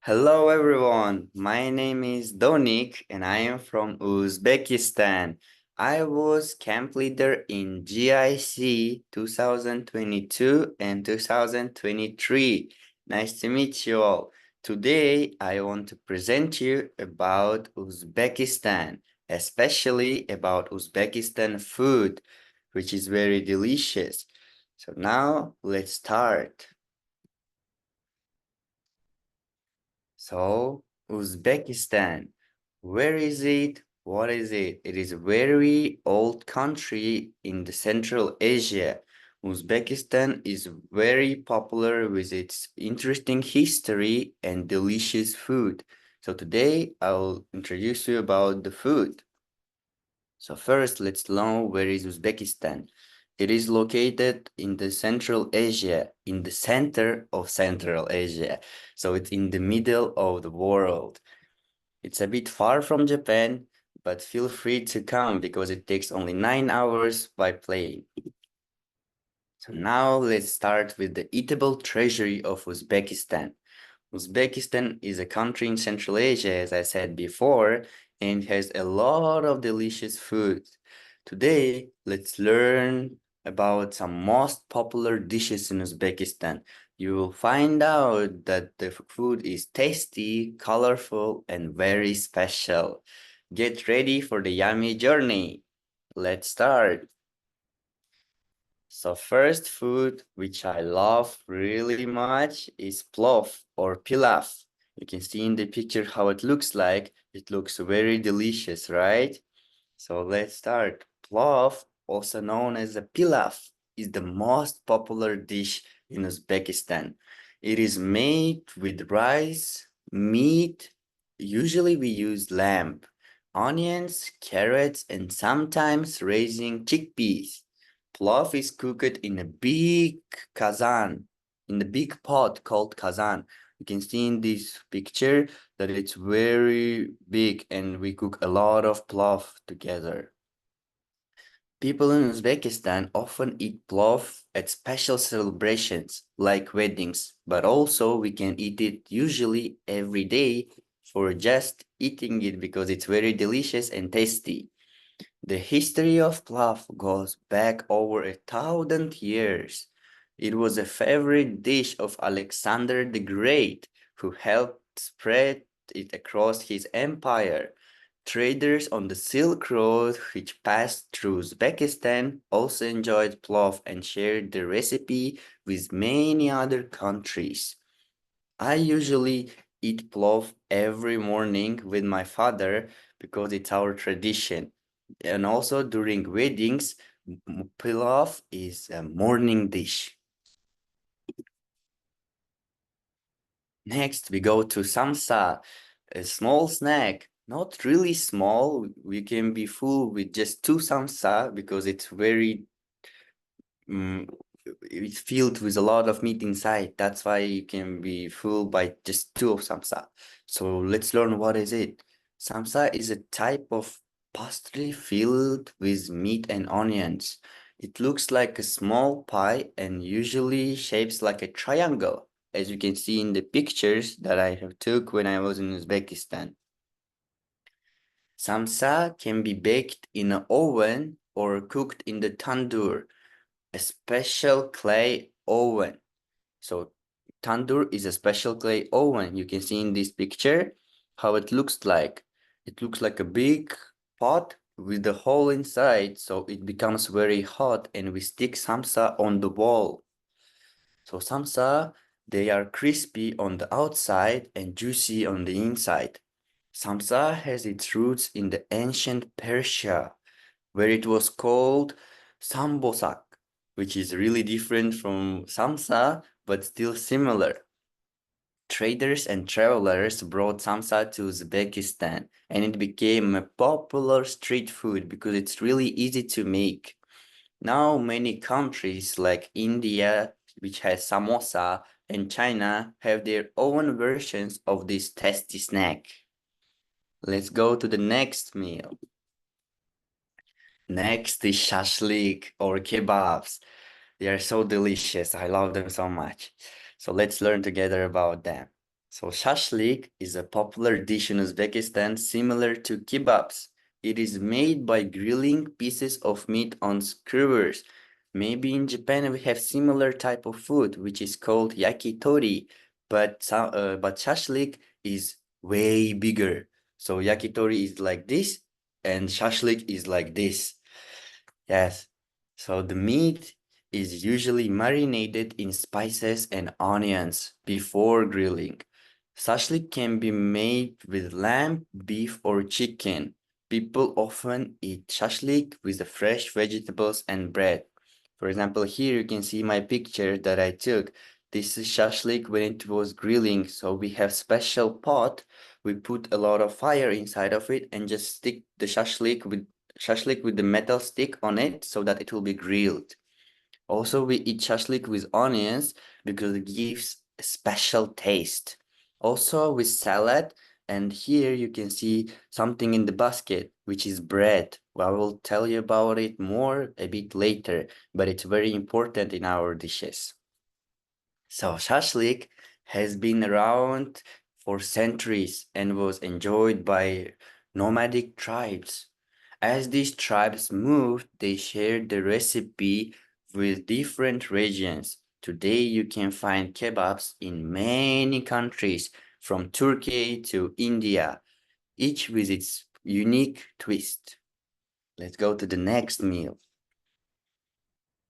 Hello everyone, my name is Donik and I am from Uzbekistan. I was camp leader in GIC 2022 and 2023. Nice to meet you all. Today I want to present you about Uzbekistan, especially about Uzbekistan food, which is very delicious. So now let's start. So, Uzbekistan, where is it? What is it? It is a very old country in the Central Asia. Uzbekistan is very popular with its interesting history and delicious food. So today I'll introduce you about the food. So first, let's know where is Uzbekistan. It is located in the Central Asia, in the center of Central Asia. So it's in the middle of the world. It's a bit far from Japan, but feel free to come because it takes only 9 hours by plane. So now let's start with the eatable treasury of Uzbekistan. Uzbekistan is a country in Central Asia, as I said before, and has a lot of delicious food. Today, let's learn about some most popular dishes in Uzbekistan. You will find out that the food is tasty, colorful, and very special. Get ready for the yummy journey. Let's start. So first food, which I love really much, is plov or pilaf. You can see in the picture how it looks like. It looks very delicious, right? So let's start. Plov, also known as a pilaf, is the most popular dish in Uzbekistan. It is made with rice, meat. Usually we use lamb, onions, carrots, and sometimes raising chickpeas. Plov is cooked in a big kazan, in the big pot called kazan. You can see in this picture that it's very big and we cook a lot of plov together. People in Uzbekistan often eat plov at special celebrations like weddings, but also we can eat it usually every day for just eating it because it's very delicious and tasty. The history of plov goes back over 1,000 years. It was a favorite dish of Alexander the Great, who helped spread it across his empire. Traders on the Silk Road, which passed through Uzbekistan, also enjoyed plov and shared the recipe with many other countries. I usually eat plov every morning with my father because it's our tradition. And also during weddings, pilaf is a morning dish. Next, we go to samsa, a small snack. Not really small. We can be full with just two samsa because it's very mm, it's filled with a lot of meat inside. That's why you can be full by just two of samsa. So let's learn what is it. Samsa is a type of pastry filled with meat and onions. It looks like a small pie and usually shapes like a triangle, as you can see in the pictures that I have took when I was in Uzbekistan. Samsa can be baked in an oven or cooked in the tandoor, a special clay oven. So tandoor is a special clay oven. You can see in this picture how it looks like. It looks like a big pot with the hole inside, so it becomes very hot and we stick samsa on the wall. So samsa, they are crispy on the outside and juicy on the inside. Samsa has its roots in the ancient Persia, where it was called sambosak, which is really different from samsa, but still similar. Traders and travelers brought samsa to Uzbekistan, and it became a popular street food because it's really easy to make. Now, many countries like India, which has samosa, and China have their own versions of this tasty snack. Let's go to the next meal. Next is shashlik or kebabs. They are so delicious. I love them so much. So let's learn together about them. So shashlik is a popular dish in Uzbekistan similar to kebabs. It is made by grilling pieces of meat on skewers. Maybe in Japan we have similar type of food which is called yakitori, but shashlik is way bigger. So yakitori is like this and shashlik is like this. Yes. So the meat is usually marinated in spices and onions before grilling. Shashlik can be made with lamb, beef, or chicken. People often eat shashlik with the fresh vegetables and bread. For example, here you can see my picture that I took. This is shashlik when it was grilling. So we have special pot. We put a lot of fire inside of it and just stick the shashlik with the metal stick on it so that it will be grilled. Also, we eat shashlik with onions because it gives a special taste. Also with salad, and here you can see something in the basket, which is bread. Well, I will tell you about it more a bit later, but it's very important in our dishes. So shashlik has been around for centuries and was enjoyed by nomadic tribes. As these tribes moved, they shared the recipe with different regions. Today, you can find kebabs in many countries, from Turkey to India, each with its unique twist. Let's go to the next meal.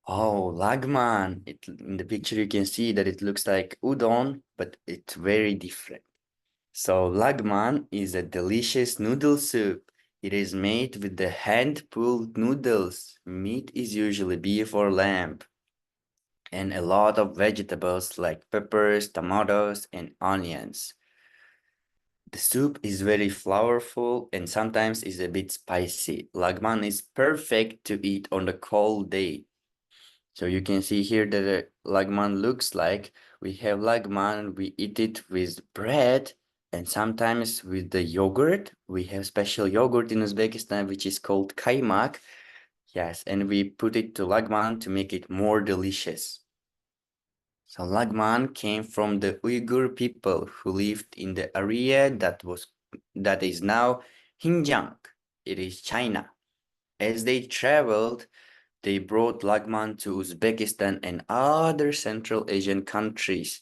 Oh, lagman. In the picture, you can see that it looks like udon, but it's very different. So lagman is a delicious noodle soup. It is made with the hand-pulled noodles. Meat is usually beef or lamb, and a lot of vegetables like peppers, tomatoes, and onions. The soup is very flavorful and sometimes is a bit spicy. Lagman is perfect to eat on a cold day. So you can see here that a lagman looks like. We have lagman, we eat it with bread and sometimes with the yogurt. We have special yogurt in Uzbekistan which is called kaymak. Yes, and we put it to lagman to make it more delicious. So lagman came from the Uyghur people who lived in the area that is now Xinjiang. It is China. As they traveled, they brought lagman to Uzbekistan and other Central Asian countries.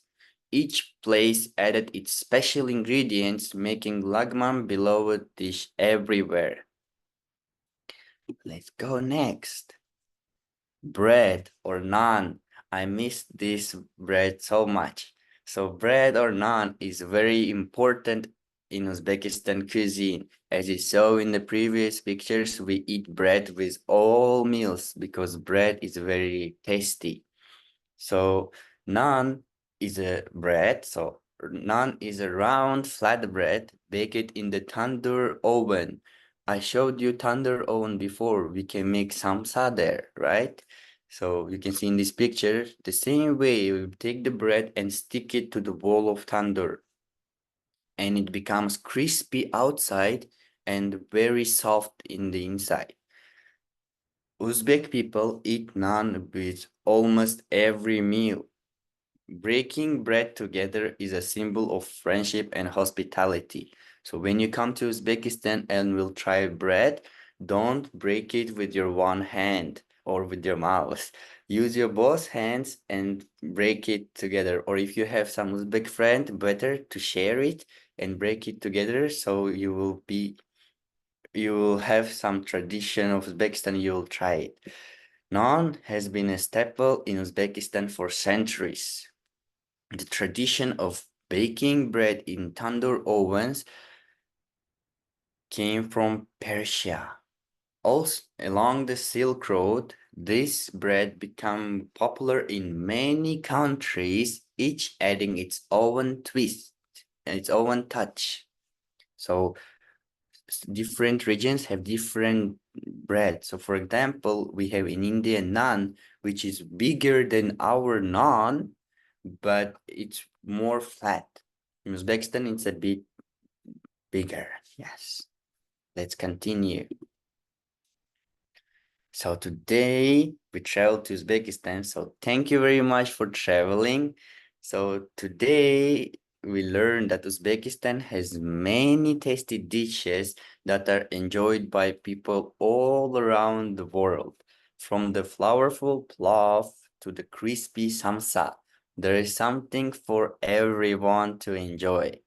Each place added its special ingredients, making lagman beloved dish everywhere. Let's go next. Bread or naan. I miss this bread so much. So bread or naan is very important in Uzbekistan cuisine. As you saw in the previous pictures, we eat bread with all meals because bread is very tasty. So naan is a bread. So naan is a round flat bread baked in the tandoor oven. I showed you tandoor oven before. We can make samsa there, right? So you can see in this picture, the same way we take the bread and stick it to the wall of tandoor and it becomes crispy outside and very soft in the inside. Uzbek people eat naan with almost every meal. Breaking bread together is a symbol of friendship and hospitality. So when you come to Uzbekistan and will try bread, don't break it with your one hand or with your mouth. Use your both hands and break it together. Or if you have some Uzbek friend, better to share it and break it together so you will have some tradition of Uzbekistan, you will try it. Naan has been a staple in Uzbekistan for centuries. The tradition of baking bread in tandoor ovens came from Persia. Also, along the Silk Road, this bread became popular in many countries, each adding its own twist and its own touch. So different regions have different bread. So for example, we have in India naan, which is bigger than our naan, but it's more flat. In Uzbekistan, it's a bit bigger. Yes. Let's continue. So today we traveled to Uzbekistan. So thank you very much for traveling. So today we learned that Uzbekistan has many tasty dishes that are enjoyed by people all around the world. From the flavorful plov to the crispy samsa, there is something for everyone to enjoy.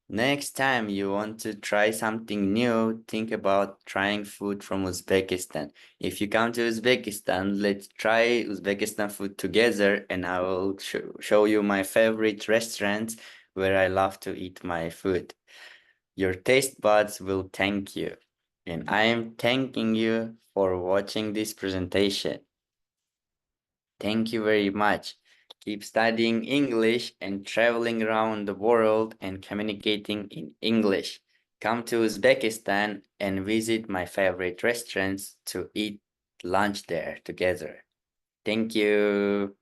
Next time you want to try something new, think about trying food from Uzbekistan. If you come to Uzbekistan, let's try Uzbekistan food together, and I will show you my favorite restaurants where I love to eat my food. Your taste buds will thank you. And I am thanking you for watching this presentation. Thank you very much. Keep studying English and traveling around the world and communicating in English. Come to Uzbekistan and visit my favorite restaurants to eat lunch there together. Thank you.